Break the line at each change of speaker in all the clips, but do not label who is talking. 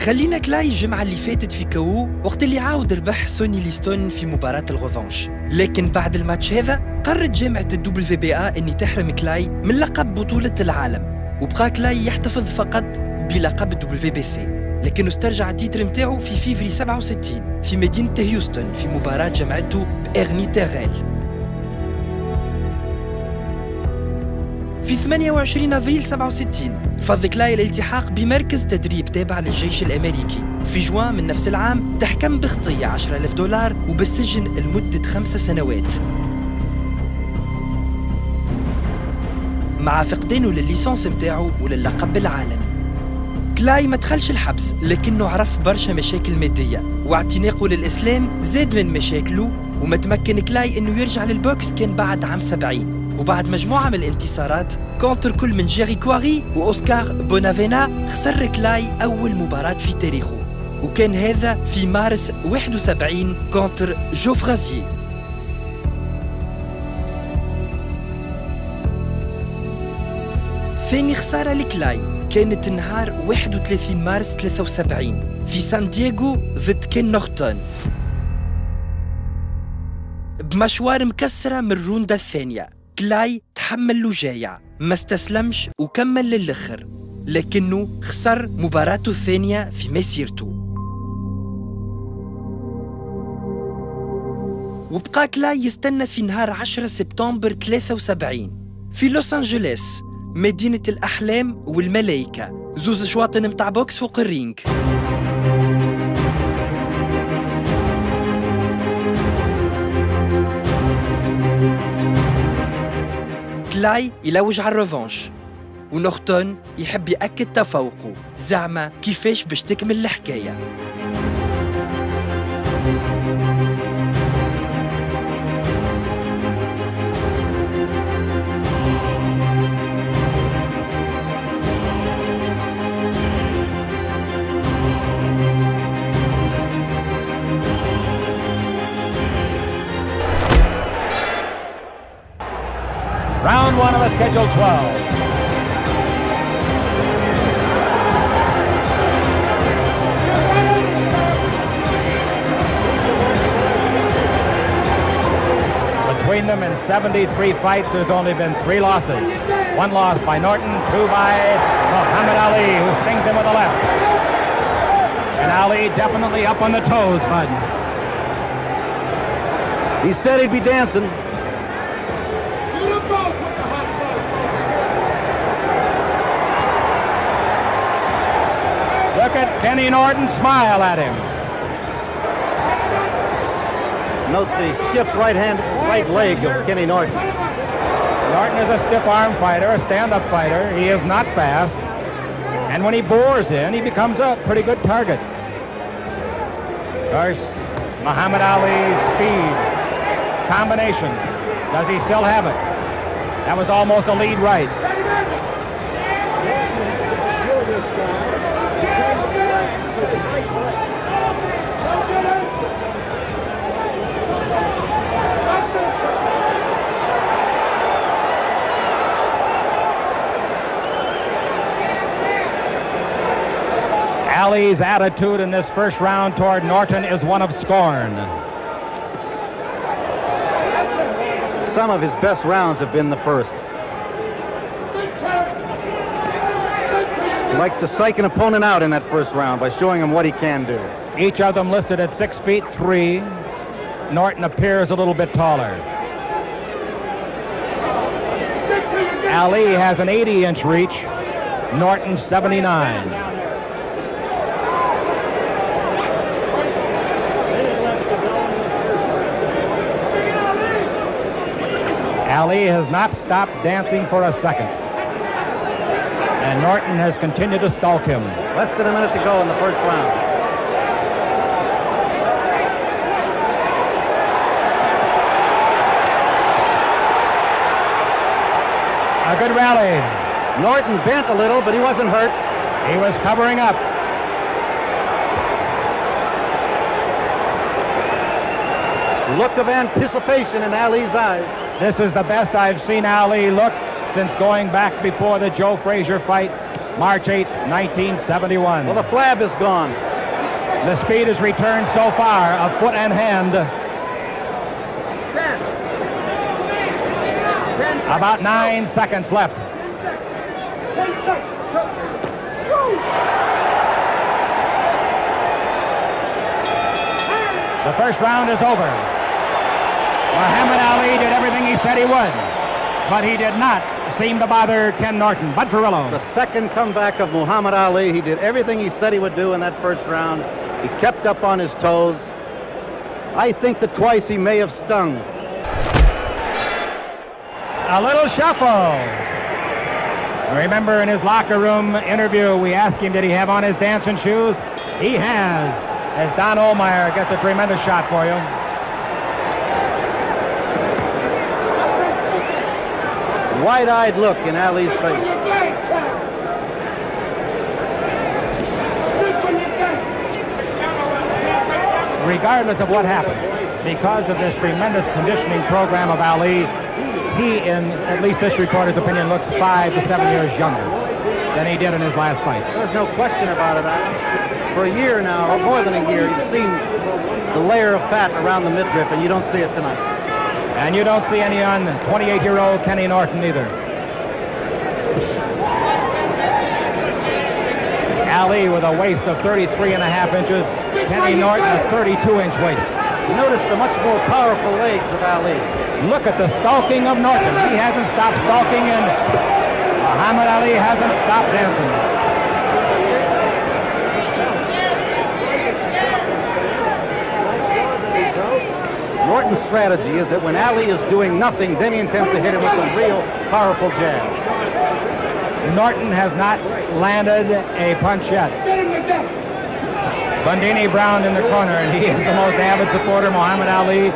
خلينا كلاي الجمعة اللي فاتت في كاو وقت اللي عاود ربح سوني ليستون في مباراة الغوفانش، لكن بعد الماتش هذا قررت جامعة WBA أني تحرم كلاي من لقب بطولة العالم، وبقى كلاي يحتفظ فقط بلقب WBC، لكنه استرجع التيتر متاعه في فيفري 67 في مدينة هيوستن في مباراة جمعته بإغني تيغيل. في 28 أفريل 67 فض كلاي الالتحاق بمركز تدريب تابع للجيش الأمريكي. في جوان من نفس العام تحكم بخطية $10,000 وبالسجن لمدة 5 سنوات. مع فقدانه للليسانس متاعه وللقب العالمي، كلاي ما دخلش الحبس، لكنه عرف برشا مشاكل مادية، واعتناقه للإسلام زاد من مشاكله، وما تمكن كلاي إنه يرجع للبوكس كان بعد عام 70. وبعد مجموعة من الانتصارات كونتر كل من جيري كواري وأوسكار بونافينا، خسر كلاي أول مباراة في تاريخه، وكان هذا في مارس 71 كونتر جو فرازيي. ثاني خسارة لكلاي كانت نهار 31 مارس 73 في سان دييغو ضد كين نورتون، بمشوار مكسرة من الروندا الثانية. كلاي تحمل الوجايع، ما استسلمش وكمل للآخر، لكنه خسر مباراته الثانية في مسيرته. وبقى كلاي يستنى في نهار 10 سبتمبر 73 في لوس أنجلوس، مدينة الأحلام والملايكة، زوز شواطن متاع بوكس فوق الرينج. كلاي يلوج على الريفانش، ونورتون يحب يأكد تفوقه، زعما كيفاش باش تكمل الحكاية.
Round 1 of the scheduled 12. Between them in 73 fights, there's only been 3 losses. 1 loss by Norton, 2 by Muhammad Ali, who stings him with a left. And Ali definitely up on the toes, Bud.
He said he'd be dancing.
Look at Kenny Norton smile at him.
Note the stiff right leg of Kenny Norton.
Norton is a stiff arm fighter, a stand-up fighter. He is not fast. And when he bores in, he becomes a pretty good target. Of course, Muhammad Ali's speed, combination. Does he still have it? That was almost a lead right. Ali's attitude in this first round toward Norton is one of scorn.
Some of his best rounds have been the first. He likes to psych an opponent out in that first round by showing him what he can do.
Each of them listed at 6'3". Norton appears a little bit taller. Ali has an 80-inch reach. Norton 79. Ali has not stopped dancing for a second. And Norton has continued to stalk him.
Less than a minute to go in the first round.
A good rally.
Norton bent a little, but he wasn't hurt.
He was covering up.
Look of anticipation in Ali's eyes.
This is the best I've seen Ali look since going back before the Joe Frazier fight. March 8, 1971.
Well, the flab is gone.
The speed has returned so far of foot and hand. About 9 seconds left. The first round is over. Muhammad Ali did everything he said he would, but he did not seem to bother Ken Norton. Bud Ferrillo.
The second comeback of Muhammad Ali. He did everything he said he would do in that first round. He kept up on his toes. I think that twice he may have stung.
A little shuffle. Remember, in his locker room interview, we asked him, did he have on his dancing shoes? He has, as Don Ohlmeyer gets a tremendous shot for you.
Wide-eyed look in Ali's face.
Regardless of what happened, because of this tremendous conditioning program of Ali, he, in at least this reporter's opinion, looks 5 to 7 years younger than he did in his last fight.
There's no question about it. For a year now, or more than a year, you've seen the layer of fat around the midriff, and you don't see it tonight.
And you don't see any on 28-year-old Kenny Norton either. Ali with a waist of 33.5 inches, Kenny Norton a 32-inch waist.
Notice the much more powerful legs of Ali.
Look at the stalking of Norton. He hasn't stopped stalking, and Muhammad Ali hasn't stopped dancing.
Norton's strategy is that when Ali is doing nothing, then he intends to hit him with some real powerful jabs.
Norton has not landed a punch yet. Bundini Brown in the corner, and he is the most avid supporter Muhammad Ali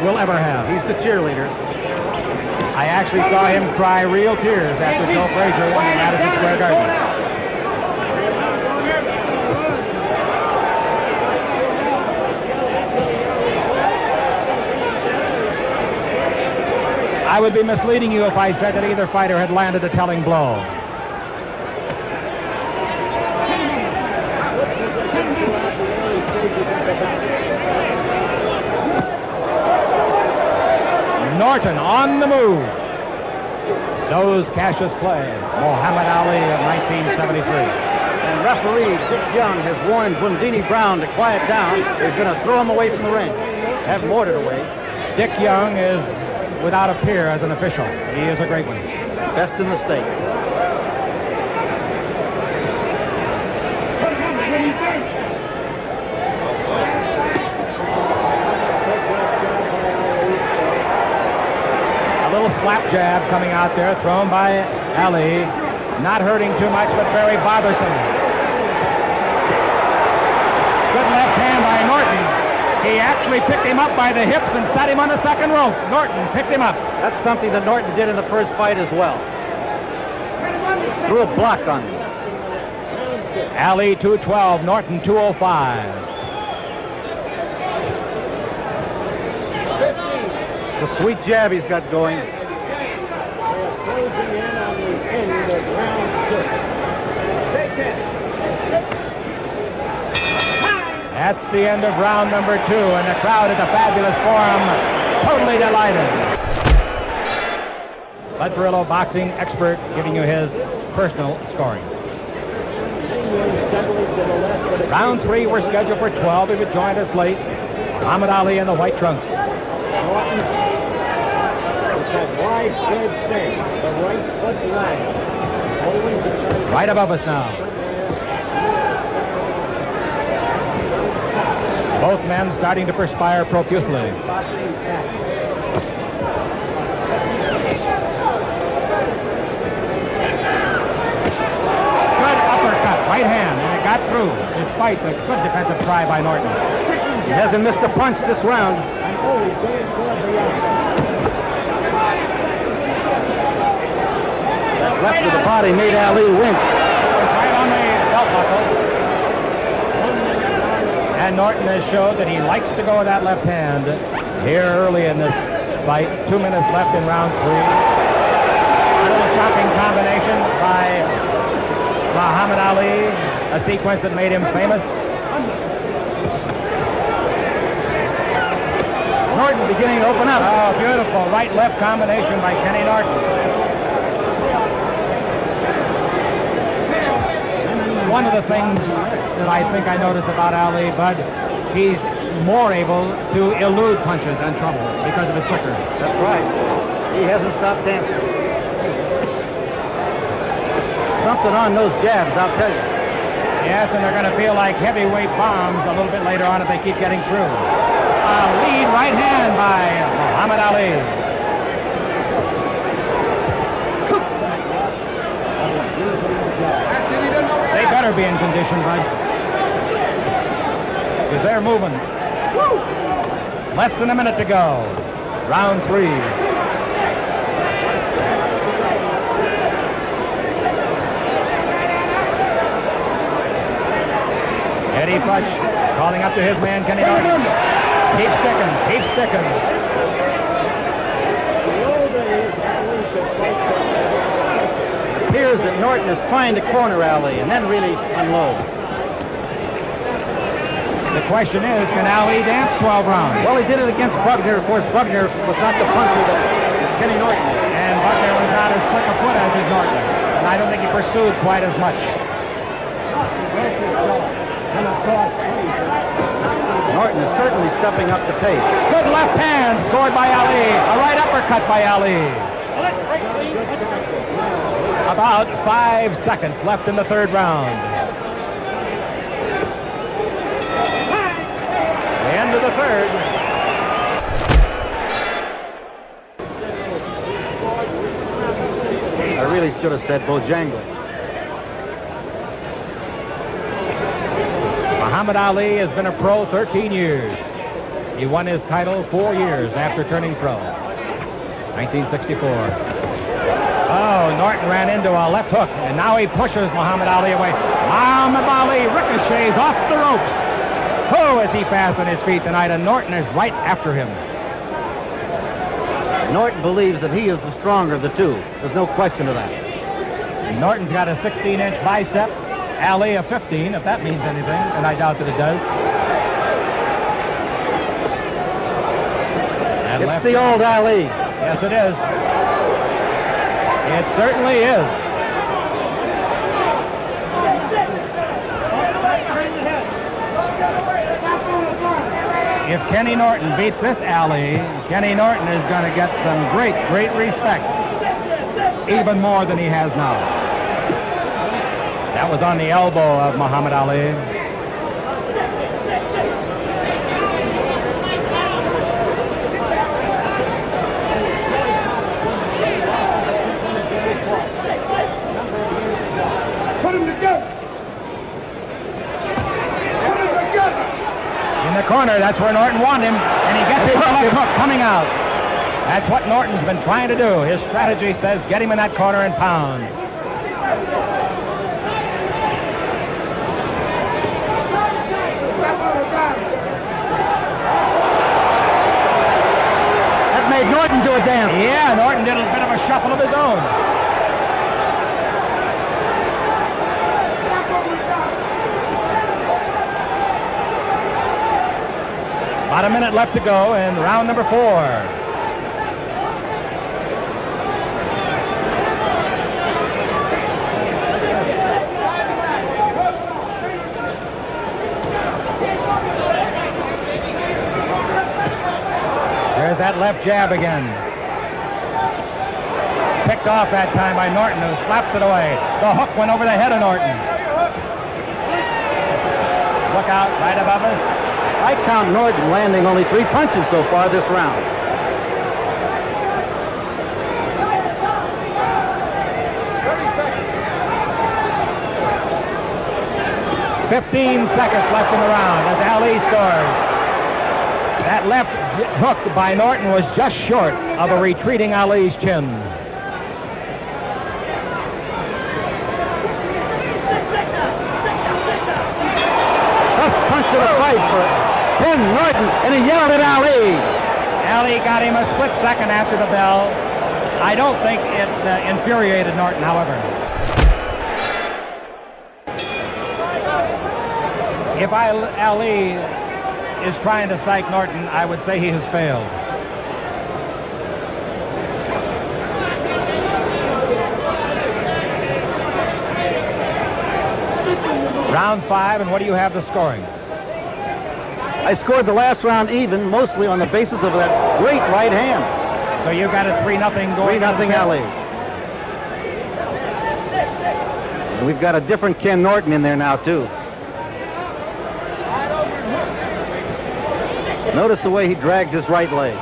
will ever have.
He's the cheerleader.
I actually saw him cry real tears after Joe Frazier won in Madison Square Garden. I would be misleading you if I said that either fighter had landed a telling blow. Norton on the move. So's Cassius Clay, Muhammad Ali of 1973.
And referee Dick Young has warned Bundini Brown to quiet down. He's going to throw him away from the ring. Have him ordered away.
Dick Young is without a peer as an official. He is a great one.
Best in the state.
Slap jab coming out there, thrown by Ali. Not hurting too much, but very bothersome. Good left hand by Norton. He actually picked him up by the hips and set him on the second rope. Norton picked him up.
That's something that Norton did in the first fight as well. Threw a block on him.
Ali 212, Norton 205.
It's a sweet jab he's got going.
That's the end of round number 2, and the crowd at the Fabulous Forum totally delighted. Bud Ferrillo, boxing expert, giving you his personal scoring. Round 3, we're scheduled for 12. If you joined us late, Muhammad Ali in the white trunks. Right above us now. Both men starting to perspire profusely. Good uppercut, right hand, and it got through, despite the good defensive try by Norton.
He hasn't missed a punch this round. That left to the body made Ali wince.
Right on the belt buckle. And Norton has showed that he likes to go with that left hand here early in this fight. 2 minutes left in round 3. A little chopping combination by Muhammad Ali, a sequence that made him famous.
Norton beginning to open up.
Oh, beautiful right-left combination by Kenny Norton. One of the things that I think I noticed about Ali, Bud, he's more able to elude punches and trouble because of his quicker.
That's right. He hasn't stopped dancing. Something on those jabs, I'll tell you.
Yes, and they're going to feel like heavyweight bombs a little bit later on if they keep getting through. A lead right hand by Muhammad Ali. They better be in condition, Bud, because they're moving. Less than a minute to go. Round 3. Eddie Futch calling up to his man, Kenny Norton. Keep sticking, keep sticking.
Appears that Norton is trying to corner Ali and then really unload.
The question is, can Ali dance 12 rounds?
Well, he did it against Buckner. Of course, Buckner was not the puncher that Kenny Norton did.
And Buckner was not as quick a foot as his Norton. And I don't think he pursued quite as much.
Norton is certainly stepping up the pace.
Good left hand scored by Ali. A right uppercut by Ali. About 5 seconds left in the 3rd round. The end of the 3rd.
I really should have said Bojangles.
Muhammad Ali has been a pro 13 years. He won his title 4 years after turning pro. 1964. Oh, Norton ran into a left hook, and now he pushes Muhammad Ali away. Muhammad Ali ricochets off the ropes. Oh, is he fast on his feet tonight, and Norton is right after him.
Norton believes that he is the stronger of the two. There's no question of that.
Norton's got a 16-inch bicep. Ali a 15, if that means anything, and I doubt that it does.
It's the old Ali.
Yes, it is. It certainly is. If Kenny Norton beats this Ali, Kenny Norton is going to get some great, great respect, even more than he has now. That was on the elbow of Muhammad Ali.
Put him together. Put him together.
In the corner, that's where Norton wanted him, and he gets his left hook coming out. That's what Norton's been trying to do. His strategy says get him in that corner and pound.
Made Norton do a dance.
Yeah, Norton did a bit of a shuffle of his own. About a minute left to go in round number 4. There's that left jab again. Picked off that time by Norton, who slaps it away. The hook went over the head of Norton. Look out, right above us.
I count Norton landing only 3 punches so far this round.
"15 seconds left in the round as Ali scores. That left hook by Norton was just short of a retreating Ali's chin.
First punch of the fight for Tim Norton, and he yelled at Ali.
Ali got him a split second after the bell. I don't think it infuriated Norton, however. If Ali is trying to psych Norton, I would say he has failed. Round 5, and what do you have the scoring?
I scored the last round even, mostly on the basis of that great right hand.
So you got a 3-0 going.
3-0 Ali. And we've got a different Ken Norton in there now, too. Notice the way he drags his right leg.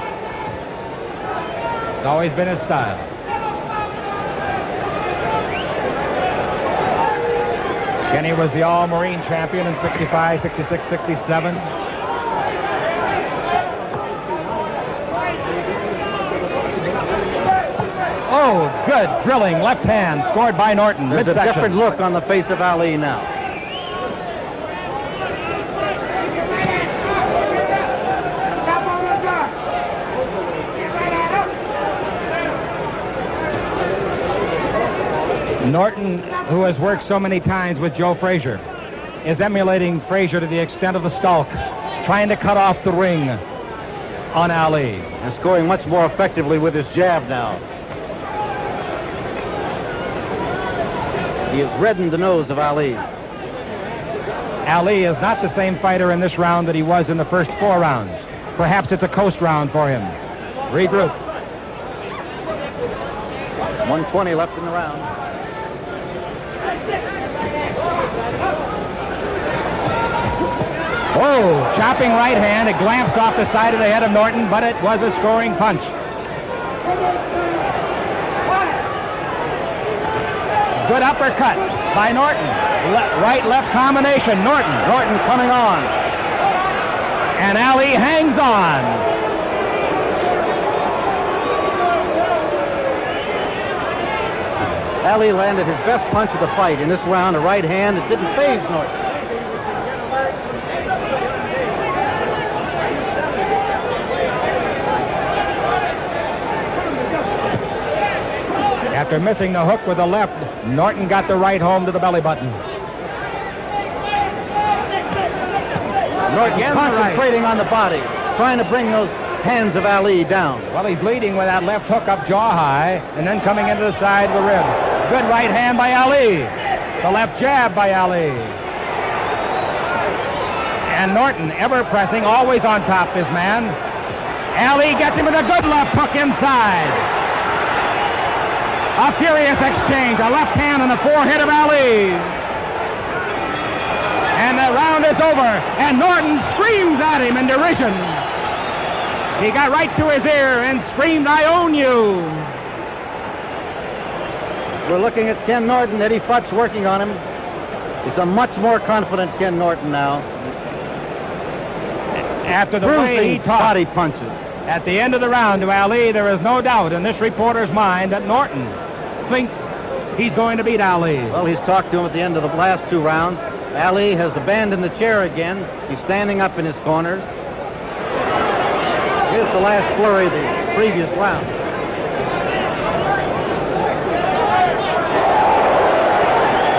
It's always been his style. Kenny was the All-Marine champion in 65, 66, 67. Oh, good drilling left hand scored by Norton.
There's a different look on the face of Ali now.
Norton, who has worked so many times with Joe Frazier, is emulating Frazier to the extent of the stalk, trying to cut off the ring on Ali.
And scoring much more effectively with his jab now. He has reddened the nose of Ali.
Ali is not the same fighter in this round that he was in the first 4 rounds. Perhaps it's a coast round for him. Regroup.
120 left in the round.
Oh, chopping right hand. It glanced off the side of the head of Norton, but it was a scoring punch. Good uppercut by Norton. Right-left combination. Norton
coming on.
And Ali hangs on.
Ali landed his best punch of the fight in this round, a right hand. It didn't faze Norton.
After missing the hook with the left, Norton got the right home to the belly button.
Norton concentrating on the body, trying to bring those hands of Ali down.
Well, he's leading with that left hook up jaw high, and then coming into the side of the rib. Good right hand by Ali. The left jab by Ali. And Norton, ever pressing, always on top, this man. Ali gets him with a good left hook inside. A furious exchange, a left hand on the forehead of Ali. And the round is over, and Norton screams at him in derision. He got right to his ear and screamed, "I own you."
We're looking at Ken Norton, Eddie Futz working on him. He's a much more confident Ken Norton now.
After the way he talked
body punches.
At the end of the round to Ali, there is no doubt in this reporter's mind that Norton thinks he's going to beat Ali.
Well, he's talked to him at the end of the last 2 rounds. Ali has abandoned the chair again. He's standing up in his corner. Here's the last flurry of the previous round.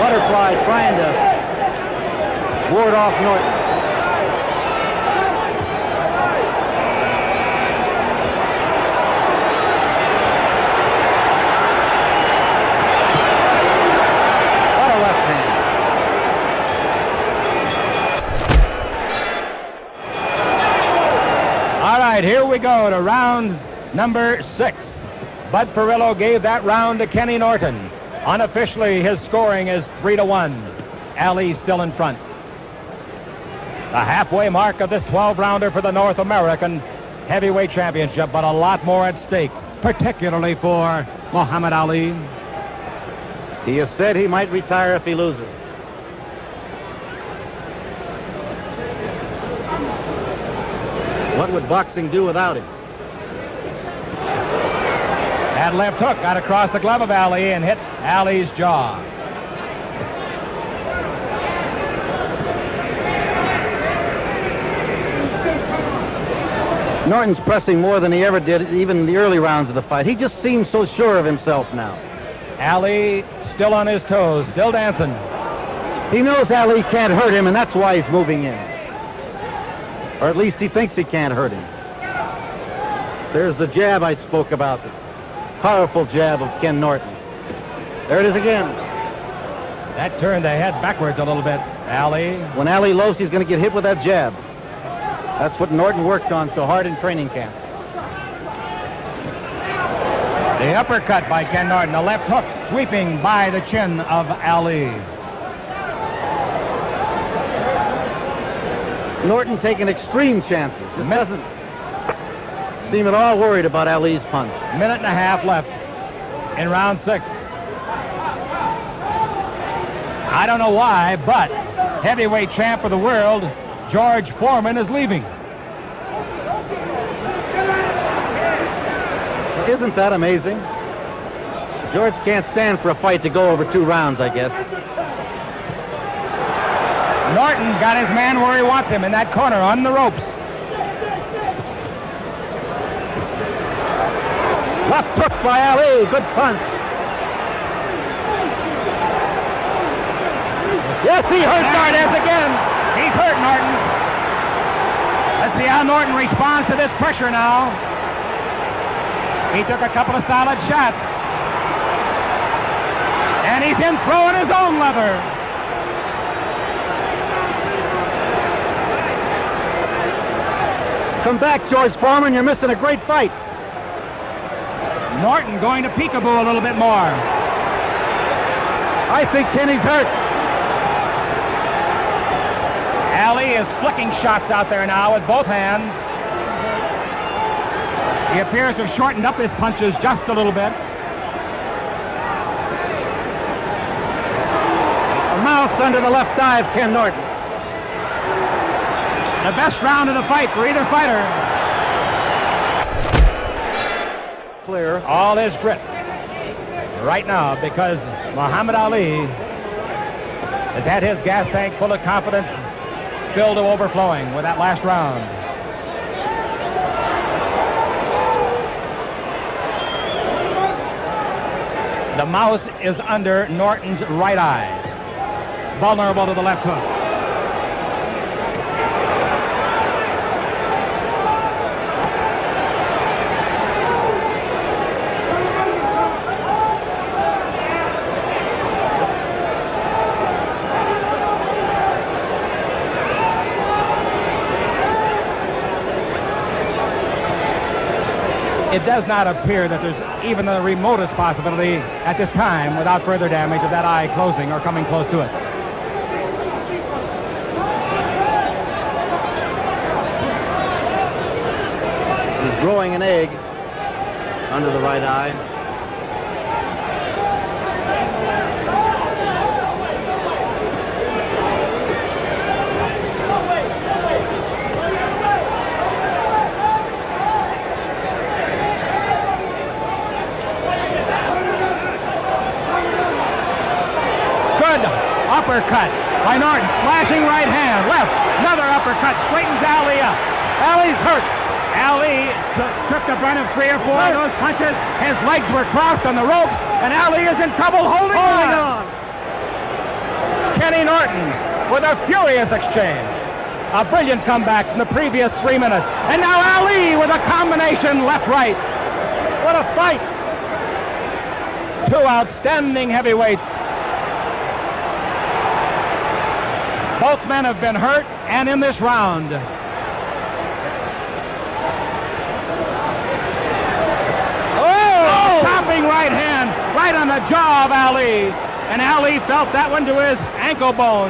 Butterfly trying to ward off Norton. What a left hand.
All right, here we go to round number 6. Bud Perillo gave that round to Kenny Norton. Unofficially, his scoring is 3-1. Ali still in front. The halfway mark of this 12-rounder for the North American Heavyweight Championship, but a lot more at stake, particularly for Muhammad Ali.
He has said he might retire if he loses. What would boxing do without him?
That left hook got across the glove of Ali and hit Ali's jaw.
Norton's pressing more than he ever did, even in the early rounds of the fight. He just seems so sure of himself now.
Ali still on his toes, still dancing.
He knows Ali can't hurt him, and that's why he's moving in. Or at least he thinks he can't hurt him. There's the jab I spoke about, the powerful jab of Ken Norton. There it is again.
That turned the head backwards a little bit, Ali.
When Ali lows, he's going to get hit with that jab. That's what Norton worked on so hard in training camp.
The uppercut by Ken Norton, the left hook sweeping by the chin of Ali.
Norton taking extreme chances. Just doesn't seem at all worried about Ali's punch.
Minute and a half left in round 6. I don't know why, but heavyweight champ of the world, George Foreman, is leaving.
Isn't that amazing? George can't stand for a fight to go over 2 rounds, I guess.
Norton got his man where he wants him, in that corner on the ropes.
Left hook by Ali, good punch. Yes, he hurt
Norton again. He's hurt Norton. Let's see how Norton responds to this pressure now. He took a couple of solid shots. And he's in throwing his own leather.
Come back, George Foreman. You're missing a great fight.
Norton going to peekaboo a little bit more.
I think Kenny's hurt.
Ali is flicking shots out there now with both hands. He appears to have shortened up his punches just a little bit.
A mouse under the left eye of Ken Norton.
The best round of the fight for either fighter.
Clear.
All his grit right now, because Muhammad Ali has had his gas tank full of confidence filled to overflowing with that last round. The mouse is under Norton's right eye, vulnerable to the left hook. It does not appear that there's even the remotest possibility at this time, without further damage, of that eye closing or coming close to it.
He's growing an egg under the right eye.
Uppercut by Norton, slashing right hand, left, another uppercut, straightens Ali up.
Ali's hurt.
Ali took the brunt of 3 or 4 of those punches. His legs were crossed on the ropes, and Ali is in trouble holding on. Kenny Norton with a furious exchange. A brilliant comeback from the previous 3 minutes. And now Ali with a combination left-right. What a fight. 2 outstanding heavyweights. Both men have been hurt, and in this round. Oh! Chopping right hand, right on the jaw of Ali. And Ali felt that one to his ankle bone.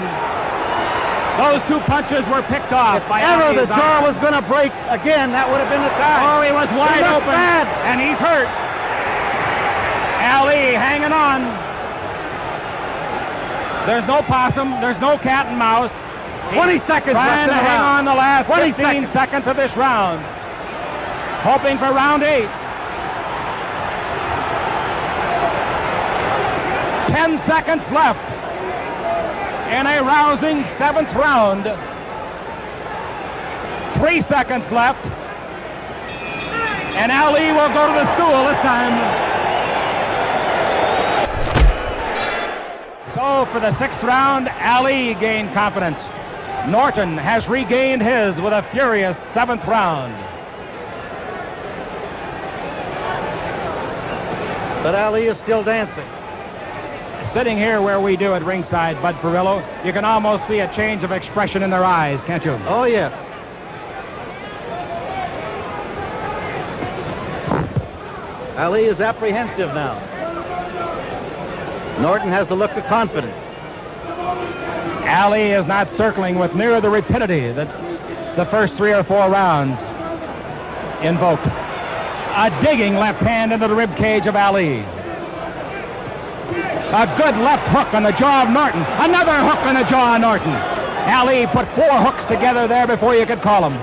Those 2 punches were picked off by Ali.
If ever the jaw was going to break again, that would have been the time.
Oh, he was wide open,
bad.
and he's hurt. Ali hanging on. There's no possum. There's no cat and mouse.
20 seconds
trying
left
to hang on the last 15 seconds of this round. Hoping for round 8. 10 seconds left in a rousing 7th round. 3 seconds left. And Ali will go to the stool this time. So for the 6th round, Ali gained confidence. Norton has regained his with a furious 7th round.
But Ali is still dancing.
Sitting here where we do at ringside, Bud Perillo, you can almost see a change of expression in their eyes, can't you?
Oh, yes. Ali is apprehensive now. Norton has the look of confidence.
Ali is not circling with near the rapidity that the first 3 or 4 rounds invoked. A digging left hand into the rib cage of Ali. A good left hook on the jaw of Norton. Another hook on the jaw of Norton. Ali put 4 hooks together there before you could call them.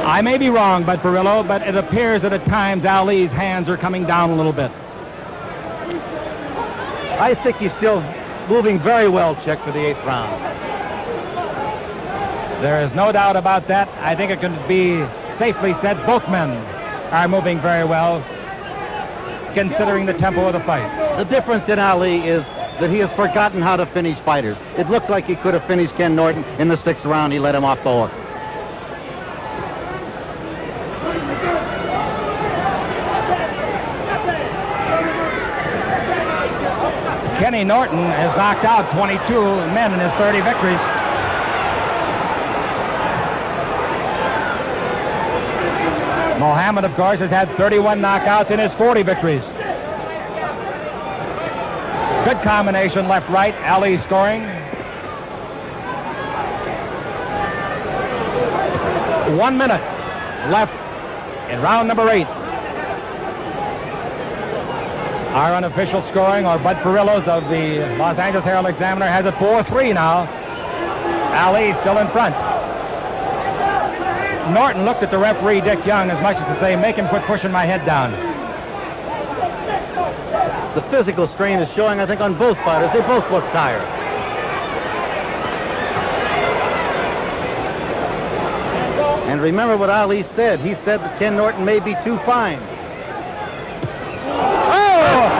I may be wrong, Bud Perillo, but it appears that at times Ali's hands are coming down a little bit.
I think he's still moving very well, Chick, for the 8th round.
There is no doubt about that. I think it can be safely said both men are moving very well, considering the tempo of the fight.
The difference in Ali is that he has forgotten how to finish fighters. It looked like he could have finished Ken Norton in the 6th round. He let him off the hook.
Kenny Norton has knocked out 22 men in his 30 victories. Mohammed, of course, has had 31 knockouts in his 40 victories. Good combination left-right. Ali scoring. 1 minute left in round number 8. Our unofficial scoring, or Bud Perillo's of the Los Angeles Herald-Examiner, has it 4-3 now. Ali still in front. Norton looked at the referee, Dick Young, as much as to say, make him quit pushing my head down.
The physical strain is showing, I think, on both fighters. They both look tired. And remember what Ali said. He said that Ken Norton may be too fine.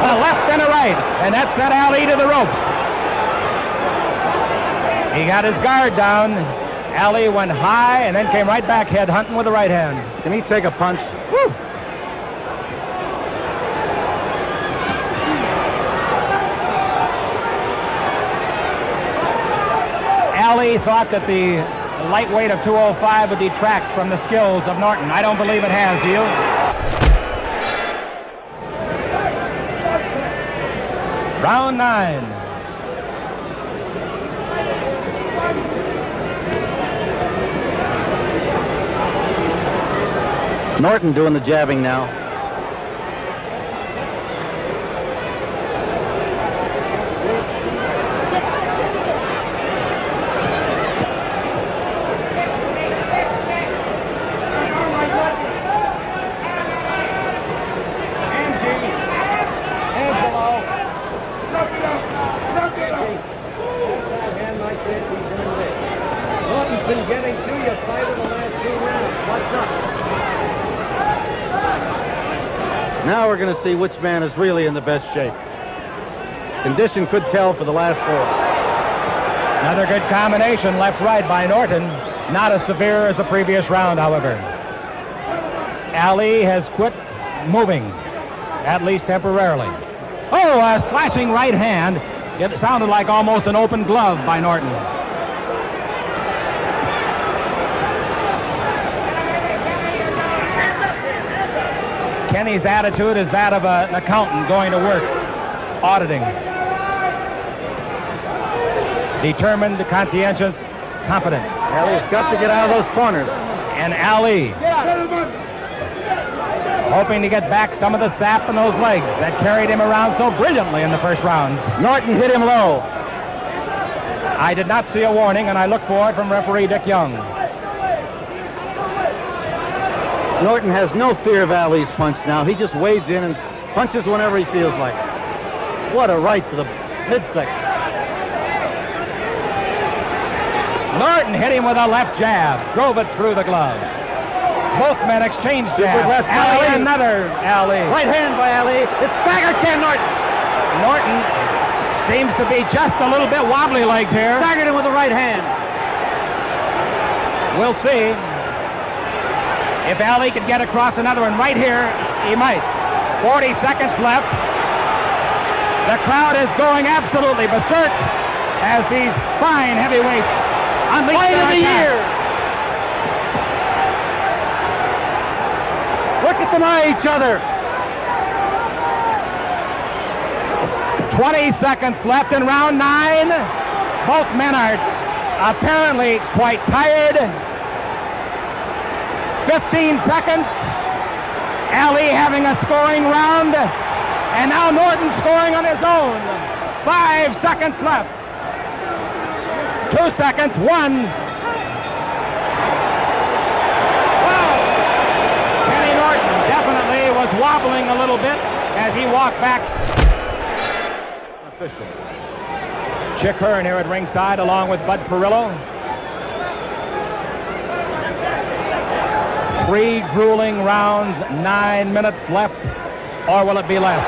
A left and a right, and that sent Ali to the ropes. He got his guard down. Ali went high and then came right back head hunting with the right hand.
Can he take a punch?
Woo! Ali thought that the lightweight of 205 would detract from the skills of Norton. I don't believe it has, do you? Round 9.
Norton doing the jabbing now. Now we're going to see which man is really in the best shape. Condition could tell for the last 4.
Another good combination left-right by Norton. Not as severe as the previous round, however. Ali has quit moving, at least temporarily. Oh, a slashing right hand. It sounded like almost an open glove by Norton. Kenny's attitude is that of an accountant going to work, auditing. Determined, conscientious, confident.
Ali's got to get out of those corners.
And Ali hoping to get back some of the sap in those legs that carried him around so brilliantly in the first rounds.
Norton hit him low.
I did not see a warning, and I looked for it from referee Dick Young.
Norton has no fear of Ali's punch now. He just wades in and punches whenever he feels like it. What a right to the midsection.
Norton hit him with a left jab, drove it through the glove. Both men exchanged jabs. Ali, another Ali.
Right hand by Ali. It's staggered Ken Norton.
Norton seems to be just a little bit wobbly-legged here.
Staggered him with the right hand.
We'll see if Ali can get across another one. Right here, he might. 40 seconds left. The crowd is going absolutely berserk as these fine heavyweights unleash
Fight
their
of the
attack.
year. Look at them eye each other.
20 seconds left in round 9. Both men are apparently quite tired. 15 seconds. Ali having a scoring round. And now Norton scoring on his own. 5 seconds left. 2 seconds. 1. Wow! Kenny Norton definitely was wobbling a little bit as he walked back.
Official.
Chick Hearn here at ringside along with Bud Perillo. 3 grueling rounds, 9 minutes left, or will it be less?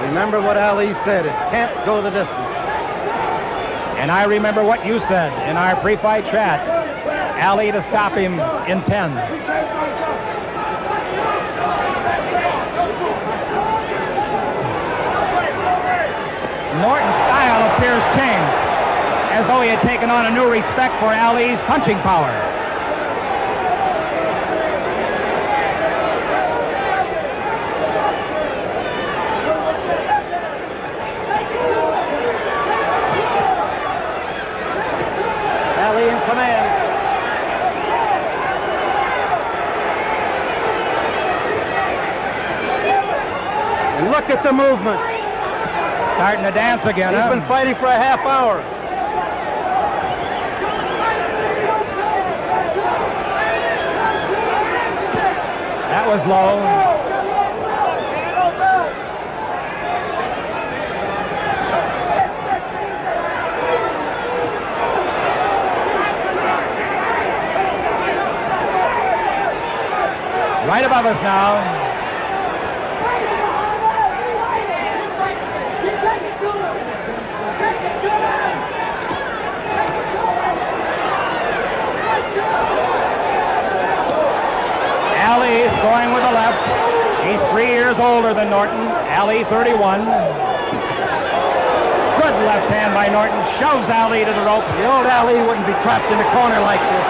Remember what Ali said, it can't go the distance.
And I remember what you said in our pre-fight chat. Ali to stop him in 10. Norton's style appears changed, as though he had taken on a new respect for Ali's punching power.
Ali in command. And look at the movement.
Starting to dance again,
He's
huh?
been fighting for a half hour.
That was low. Right above us now. Ali scoring with the left. He's 3 years older than Norton. Ali 31. Good left hand by Norton. Shoves Ali to the rope.
The old Ali wouldn't be trapped in a corner like this.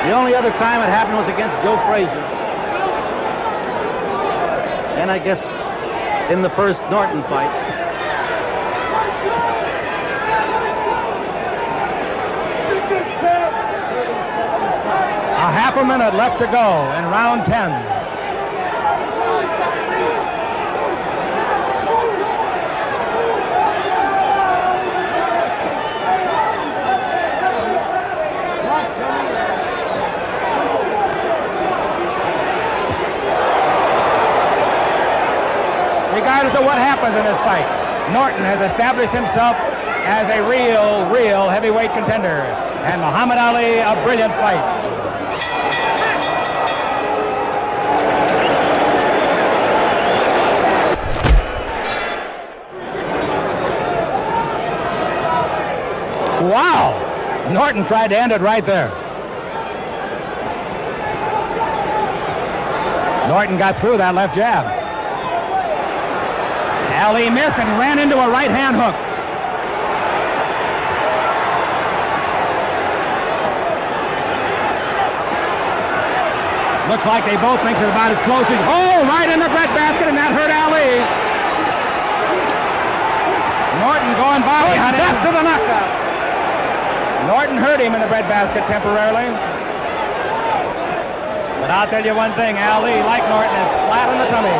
The only other time it happened was against Joe Frazier. And I guess in the first Norton fight.
A half a minute left to go in round 10. Regardless of what happens in this fight, Norton has established himself as a real heavyweight contender. And Muhammad Ali, a brilliant fight. Wow! Norton tried to end it right there. Norton got through that left jab. Ali missed and ran into a right hand hook. Looks like they both think they're about as close as... Oh, right in the breadbasket, and that hurt Ali. Norton going by.
Death to the knockout.
Norton hurt him in the breadbasket temporarily. But I'll tell you one thing, Ali, like Norton, is flat on the tummy.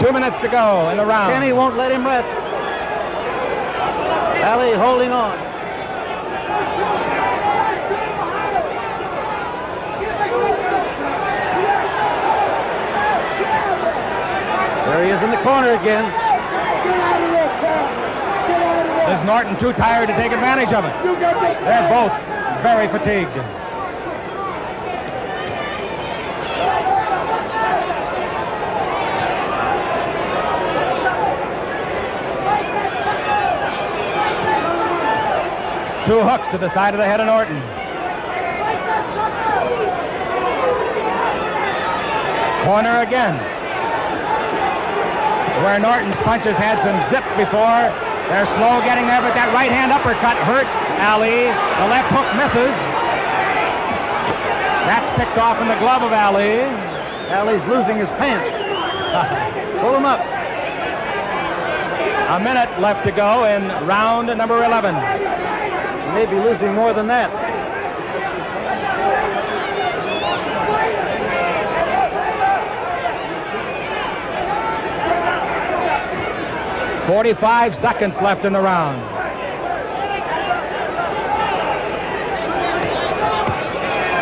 Two minutes to go in the round.
Kenny won't let him rest. Ali holding on. is in the corner again.
Is Norton too tired to take advantage of it? They're both very fatigued. Two hooks to the side of the head of Norton. Corner again. Where Norton's punches had some zip before. They're slow getting there, but that right hand uppercut hurt Ali. The left hook misses. That's picked off in the glove of Ali.
Ali's losing his pants. Pull him up.
A minute left to go in round number 11.
He may be losing more than that.
"45 seconds left in the round.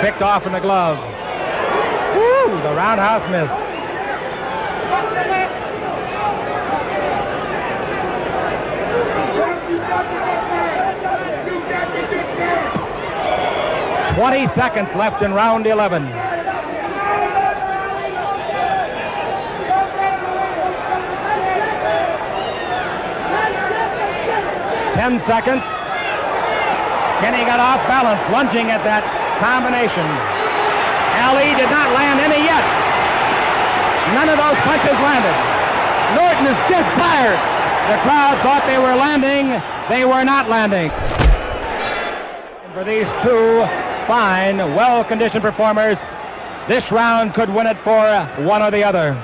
Picked off in the glove. Woo! The roundhouse missed. "20 seconds left in round 11. "10 seconds. Kenny got off balance, lunging at that combination. Ali did not land any yet. None of those punches landed. Norton is dead tired. The crowd thought they were landing. They were not landing. For these two fine, well-conditioned performers, this round could win it for one or the other.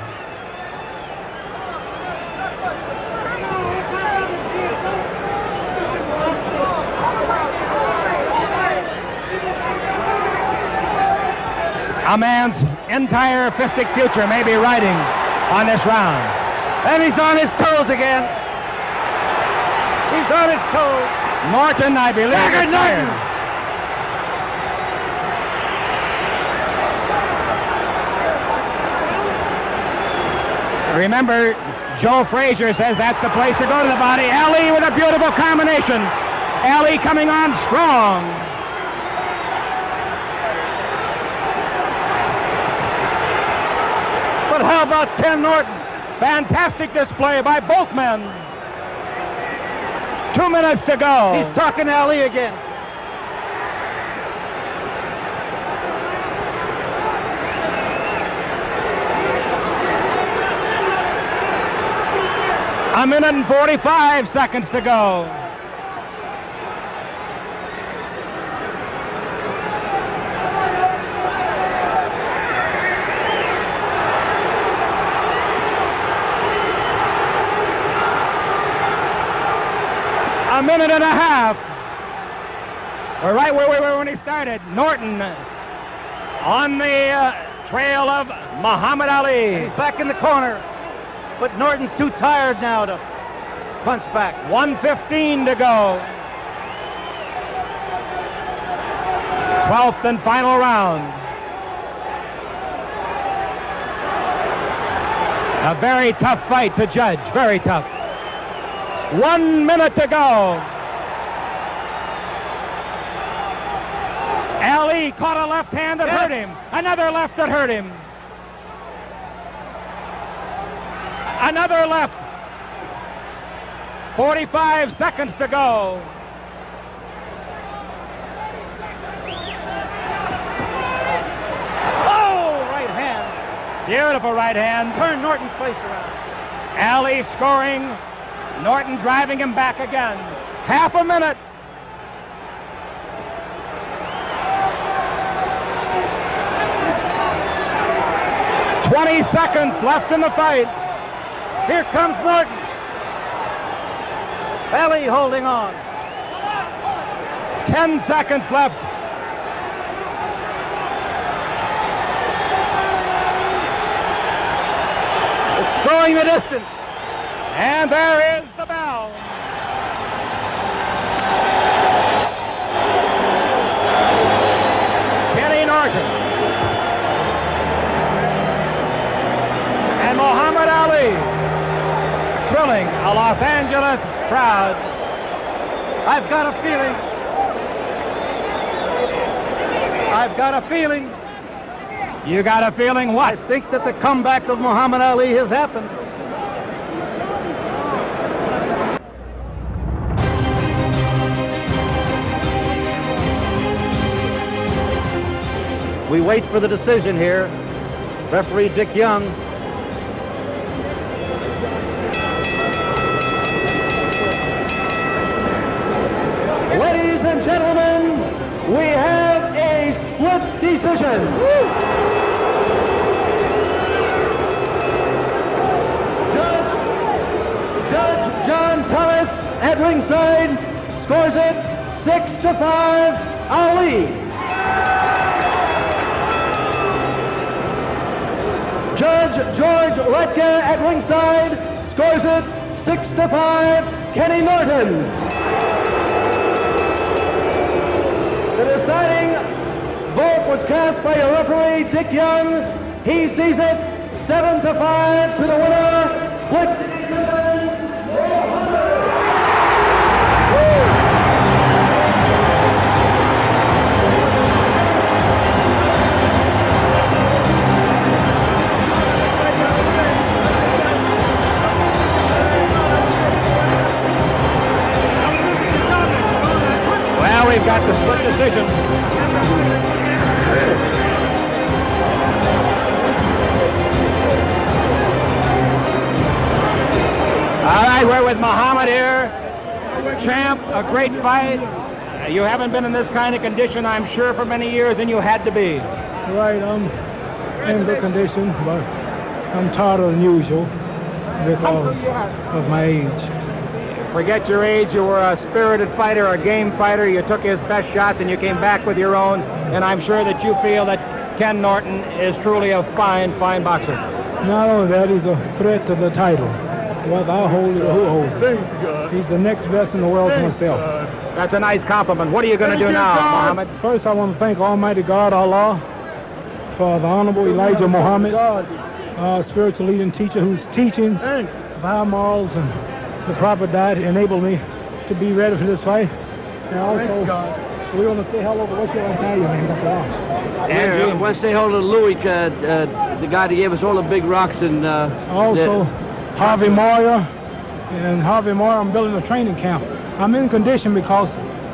A man's entire fistic future may be riding on this round.
And he's on his toes again. He's on his toes.
Norton, I believe, is
Norton.
tired. Remember, Joe Frazier says that's the place to go to the body. Ali with a beautiful combination. Ali coming on strong.
But how about Ken Norton?
Fantastic display by both men. 2 minutes to go.
He's talking to Ali again.
A minute and 45 seconds to go. A minute and a half. We're right where we were when he started. Norton on the trail of Muhammad Ali.
He's back in the corner. But Norton's too tired now to punch back.
1:15 to go. 12th and final round. A very tough fight to judge. Very tough. 1 minute to go. Ali caught a left hand that hurt him. Another left that hurt him. Another left. 45 seconds to go.
Oh, right hand.
Beautiful right hand.
Turn Norton's face around.
Ali scoring. Norton driving him back again. Half a minute. $20 seconds left in the fight.
Here comes Norton. Ali holding on.
10 seconds left.
It's going the distance.
And there is the bell. Kenny Norton and Muhammad Ali thrilling a Los Angeles crowd.
I've got a feeling. I've got a feeling.
You got a feeling what?
I think that the comeback of Muhammad Ali has happened. We wait for the decision here. Referee Dick Young.
Ladies and gentlemen, we have a split decision. Judge John Thomas at ringside scores it 6-5, Ali. Judge George Retka at ringside scores it 6-5, Kenny Norton. The deciding vote was cast by your referee, Dick Young. He sees it 7-5 to the winner. Split decision.
Well, we've got the split decision. All right, we're with Muhammad here. Champ, a great fight. You haven't been in this kind of condition, I'm sure, for many years, and you had to be.
Right, I'm in good condition, but I'm tighter than usual because of my age.
Forget your age, you were a spirited fighter, a game fighter. You took his best shots and you came back with your own. And I'm sure that you feel that Ken Norton is truly a fine, fine boxer.
Not only that, he's a threat to the title. Whether I hold it or who holds it. He's the next best in the world to myself.
That's a nice compliment. What are you going to do now, Muhammad?
First, I want to thank Almighty God, Allah, for the Honorable Elijah Muhammad, our spiritual leader and teacher whose teachings of high morals and the proper diet enabled me to be ready for this fight. And also, we're going to say hello to what you want to tell you, man.
And I want to say hello to Louis, the guy that gave us all the big rocks. And
also, Harvey Moyer. And Harvey Moyer, I'm building a training camp. I'm in condition because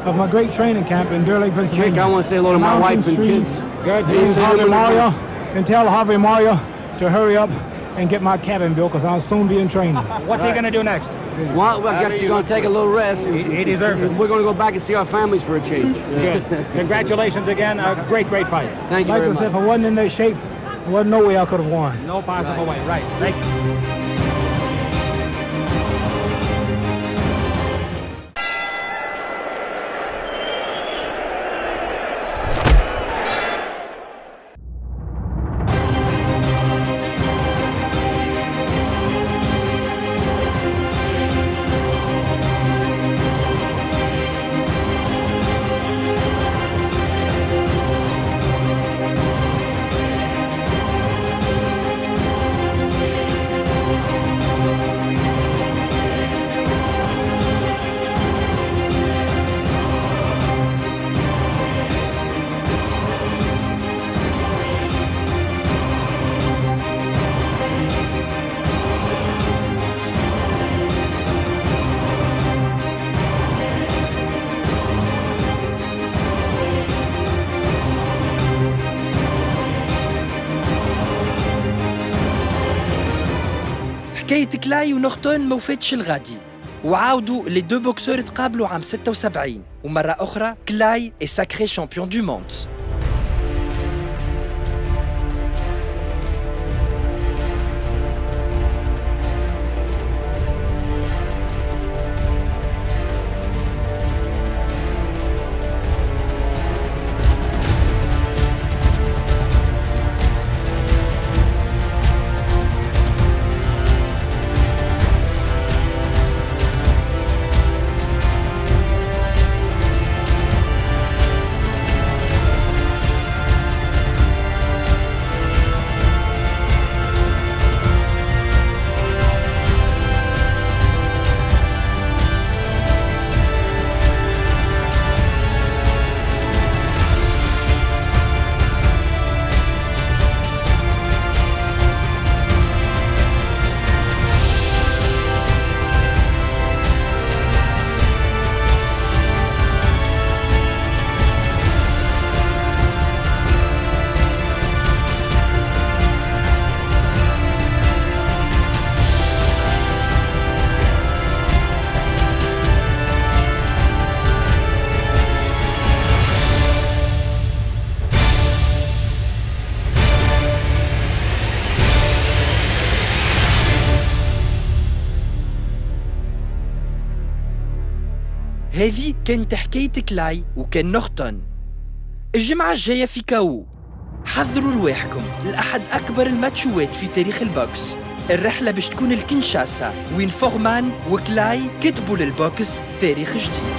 of my great training camp in Deer Lake, Pennsylvania.
I want to say hello to my wife and kids.
Good. Harvey Moyer, and tell Harvey Moyer to hurry up and get my cabin built because I'll soon be in training.
What's he going to do next?
Well, I guess you're going to take a little rest.
He deserves it.
We're going to go back and see our families for a change.
Good. Congratulations again. A great, great fight.
Thank you very much.
Like I said, if I wasn't in that shape, there wasn't no way I could have won.
No possible way. Right. Thank you.
حكاية كلاي ونورتون ما وفاتش الغادي، وعاودوا لي دو بوكسور تقابلوا عام 76 ومرة أخرى كلاي est sacré champion du monde. هذه كانت حكاية كلاي وكان نورتون. الجمعة الجاية في كاو حضروا رواحكم لأحد أكبر الماتشوات في تاريخ البوكس. الرحلة باش تكون الكنشاسا وين فورمان وكلاي كتبوا للبوكس تاريخ جديد.